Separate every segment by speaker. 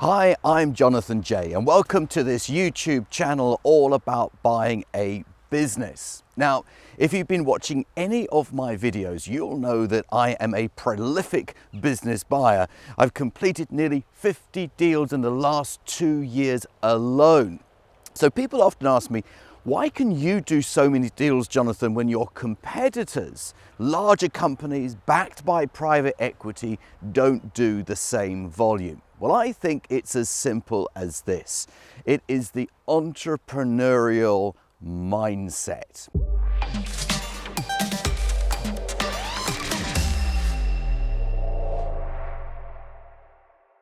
Speaker 1: Hi, I'm Jonathan J, and welcome to this YouTube channel all about buying a business. Now, if you've been watching any of my videos, you'll know that I am a prolific business buyer. I've completed nearly 50 deals in the last 2 years alone. So people often ask me, why can you do so many deals, Jonathan, when your competitors, larger companies backed by private equity, don't do the same volume? Well, I think it's as simple as this. It is the entrepreneurial mindset.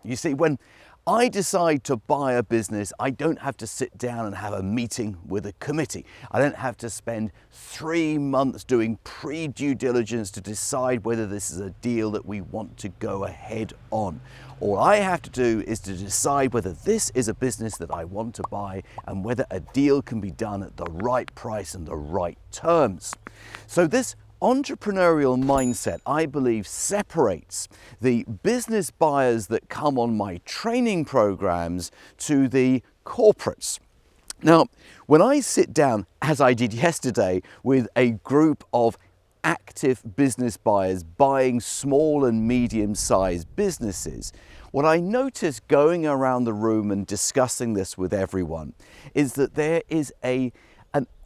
Speaker 1: You see, when I decide to buy a business, I don't have to sit down and have a meeting with a committee. I don't have to spend 3 months doing pre-due diligence to decide whether this is a deal that we want to go ahead on. All I have to do is to decide whether this is a business that I want to buy and whether a deal can be done at the right price and the right terms. So this entrepreneurial mindset, I believe, separates the business buyers that come on my training programs to the corporates. Now, when I sit down, as I did yesterday, with a group of active business buyers buying small and medium-sized businesses, what I notice going around the room and discussing this with everyone is that there is an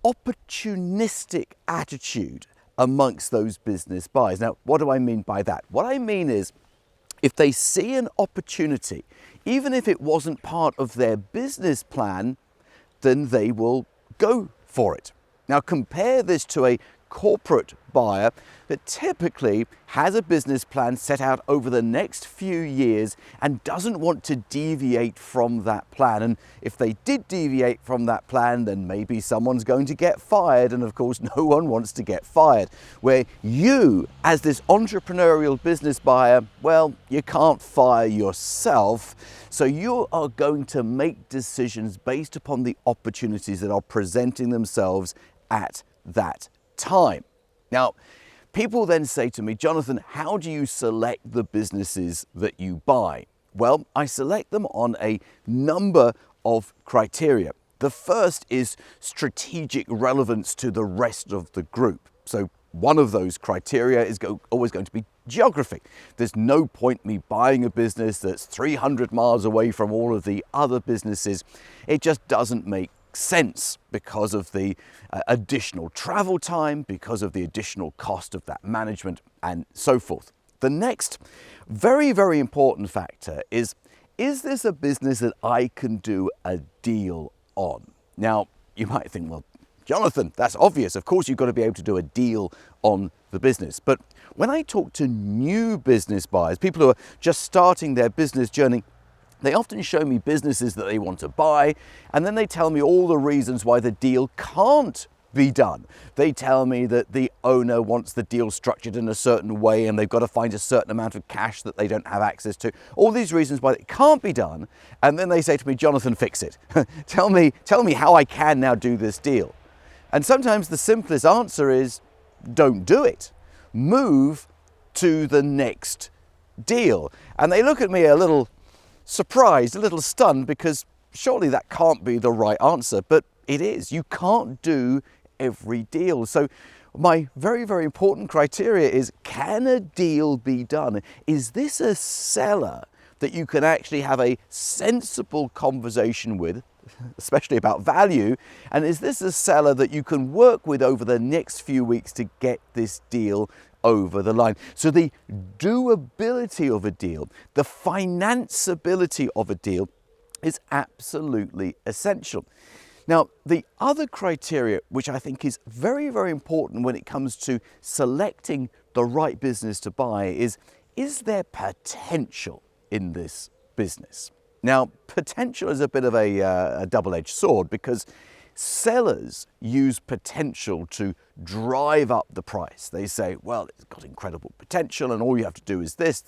Speaker 1: opportunistic attitude amongst those business buyers. Now, what do I mean by that? What I mean is, if they see an opportunity, even if it wasn't part of their business plan, then they will go for it. Now, compare this to a corporate buyer that typically has a business plan set out over the next few years and doesn't want to deviate from that plan. And if they did deviate from that plan, then maybe someone's going to get fired. And of course, no one wants to get fired. Where you, as this entrepreneurial business buyer, well, you can't fire yourself. So you are going to make decisions based upon the opportunities that are presenting themselves at that time. Now, people then say to me, Jonathan, how do you select the businesses that you buy? Well, I select them on a number of criteria. The first is strategic relevance to the rest of the group. So one of those criteria is always going to be geography. There's no point me buying a business that's 300 miles away from all of the other businesses. It just doesn't make sense because of the additional travel time, because of the additional cost of that management, and so forth. The next very, very important factor is this a business that I can do a deal on? Now, you might think, well, Jonathan, that's obvious. Of course, you've got to be able to do a deal on the business. But when I talk to new business buyers, people who are just starting their business journey, they often show me businesses that they want to buy, and then they tell me all the reasons why the deal can't be done. They tell me that the owner wants the deal structured in a certain way and they've got to find a certain amount of cash that they don't have access to. All these reasons why it can't be done, and then they say to me, Jonathan, fix it. tell me how I can now do this deal. And sometimes the simplest answer is, don't do it. Move to the next deal. And they look at me a little surprised, a little stunned, because surely that can't be the right answer, but it is. You can't do every deal. So my very, very important criteria is, can a deal be done? Is this a seller that you can actually have a sensible conversation with, especially about value? And is this a seller that you can work with over the next few weeks to get this deal over the line? So the doability of a deal, the financeability of a deal is absolutely essential. Now, the other criteria, which I think is very, very important when it comes to selecting the right business to buy, is there potential in this business? Now, potential is a bit of a double-edged sword, because sellers use potential to drive up the price. They say, well, it's got incredible potential and all you have to do is this,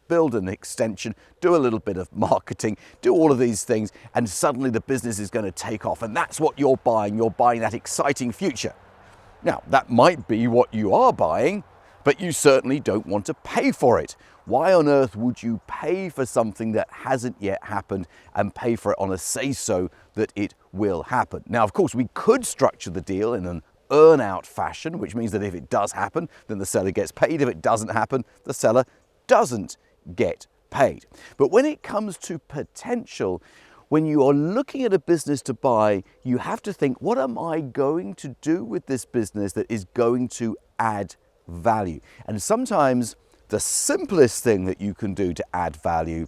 Speaker 1: build an extension, do a little bit of marketing, do all of these things, and suddenly the business is going to take off. And that's what you're buying. You're buying that exciting future. Now, that might be what you are buying, but you certainly don't want to pay for it. Why on earth would you pay for something that hasn't yet happened and pay for it on a say-so that it will happen? Now, of course, we could structure the deal in an earn-out fashion, which means that if it does happen, then the seller gets paid. If it doesn't happen, the seller doesn't get paid. But when it comes to potential, when you are looking at a business to buy, you have to think, what am I going to do with this business that is going to add value? And sometimes the simplest thing that you can do to add value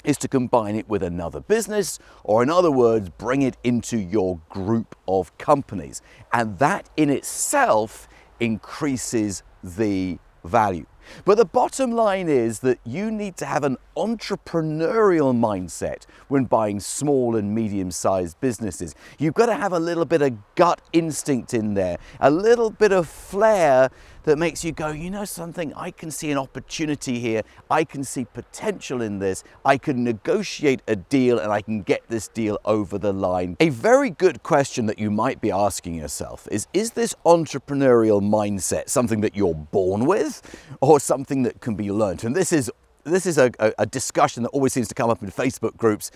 Speaker 1: is to combine it with another business, or in other words, bring it into your group of companies. And that in itself increases the value. But the bottom line is that you need to have an entrepreneurial mindset when buying small and medium-sized businesses. You've got to have a little bit of gut instinct in there, a little bit of flair that makes you go, you know something, I can see an opportunity here, I can see potential in this, I can negotiate a deal and I can get this deal over the line. A very good question that you might be asking yourself is this entrepreneurial mindset something that you're born with or something that can be learned? And this is a discussion that always seems to come up in Facebook groups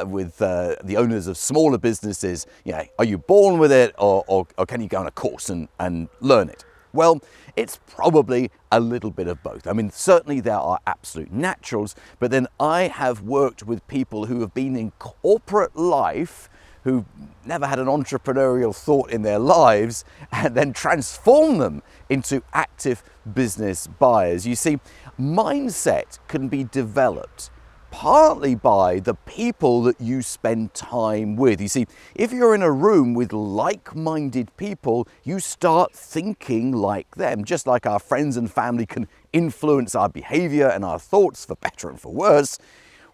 Speaker 1: with the owners of smaller businesses. You know, are you born with it or can you go on a course and learn it? Well, it's probably a little bit of both. I mean, certainly there are absolute naturals, but then I have worked with people who have been in corporate life, who've never had an entrepreneurial thought in their lives, and then transform them into active business buyers. You see, mindset can be developed partly by the people that you spend time with. You see, if you're in a room with like-minded people, you start thinking like them. Just like our friends and family can influence our behavior and our thoughts for better and for worse,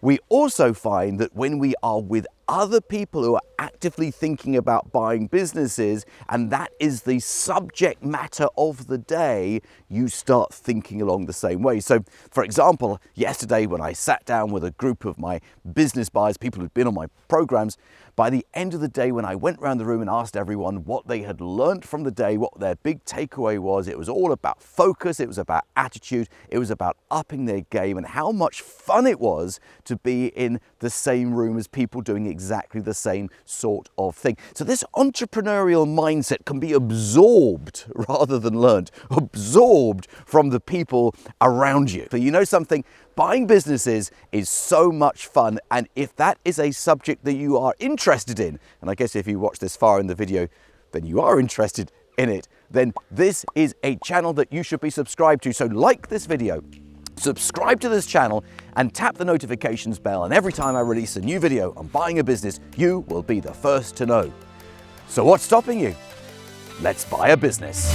Speaker 1: we also find that when we are with other people who are actively thinking about buying businesses, and that is the subject matter of the day, you start thinking along the same way. So, for example, yesterday when I sat down with a group of my business buyers, people who'd been on my programs, by the end of the day, when I went around the room and asked everyone what they had learned from the day, what their big takeaway was, it was all about focus, it was about attitude, it was about upping their game, and how much fun it was to be in the same room as people doing exactly the same sort of thing. So this entrepreneurial mindset can be absorbed rather than learned, absorbed from the people around you. So you know something? Buying businesses is so much fun, and if that is a subject that you are interested in, and I guess if you watch this far in the video, then you are interested in it, then this is a channel that you should be subscribed to. So like this video, subscribe to this channel, and tap the notifications bell, and every time I release a new video on buying a business, you will be the first to know. So what's stopping you? Let's buy a business.